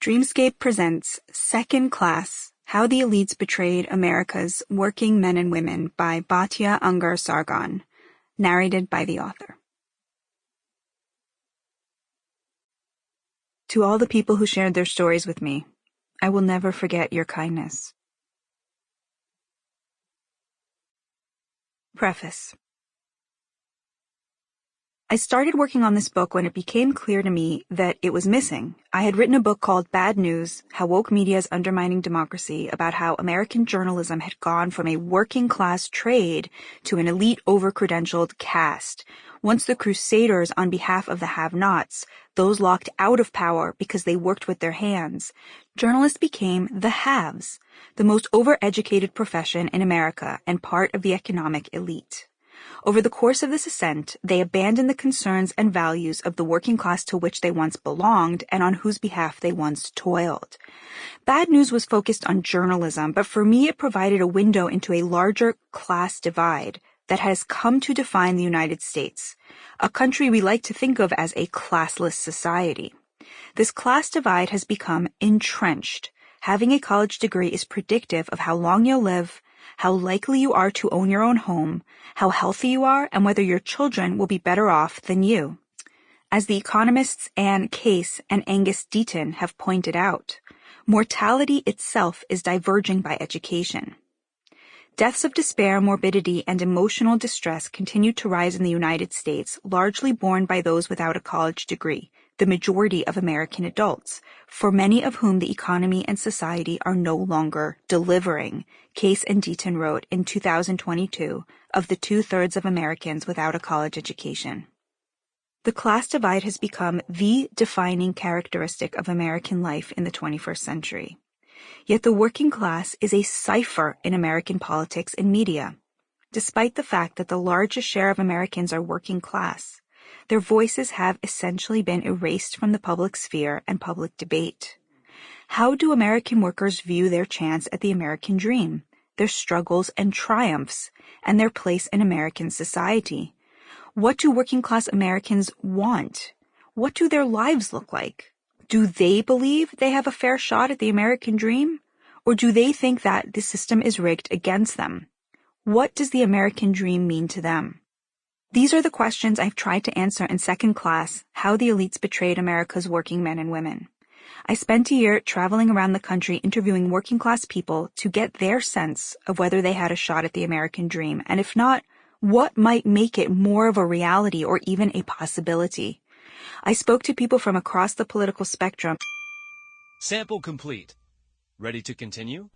Dreamscape presents Second Class, How the Elites Betrayed America's Working Men and Women by Batya Ungar-Sargon, narrated by the author. To all the people who shared their stories with me, I will never forget your kindness. Preface. I started working on this book when it became clear to me that it was missing. I had written a book called Bad News, How Woke Media is Undermining Democracy, about how American journalism had gone from a working-class trade to an elite over-credentialed caste. Once the crusaders on behalf of the have-nots, those locked out of power because they worked with their hands, journalists became the haves, the most overeducated profession in America and part of the economic elite. Over the course of this ascent, they abandoned the concerns and values of the working class to which they once belonged and on whose behalf they once toiled. Bad News was focused on journalism, but for me it provided a window into a larger class divide that has come to define the United States, a country we like to think of as a classless society. This class divide has become entrenched. Having a college degree is predictive of how long you'll live, how likely you are to own your own home, how healthy you are, and whether your children will be better off than you. As the economists Anne Case and Angus Deaton have pointed out, mortality itself is diverging by education. Deaths of despair, morbidity, and emotional distress continue to rise in the United States, largely borne by those without a college degree, the majority of American adults, for many of whom the economy and society are no longer delivering, Case and Deaton wrote in 2022 of the 2/3 of Americans without a college education. The class divide has become the defining characteristic of American life in the 21st century. Yet the working class is a cipher in American politics and media. Despite the fact that the largest share of Americans are working class, their voices have essentially been erased from the public sphere and public debate. How do American workers view their chance at the American dream, their struggles and triumphs, and their place in American society? What do working class Americans want? What do their lives look like? Do they believe they have a fair shot at the American dream? Or do they think that the system is rigged against them? What does the American dream mean to them? These are the questions I've tried to answer in Second Class, How the Elites Betrayed America's Working Men and Women. I spent a year traveling around the country interviewing working class people to get their sense of whether they had a shot at the American dream, and if not, what might make it more of a reality or even a possibility. I spoke to people from across the political spectrum. Sample complete. Ready to continue?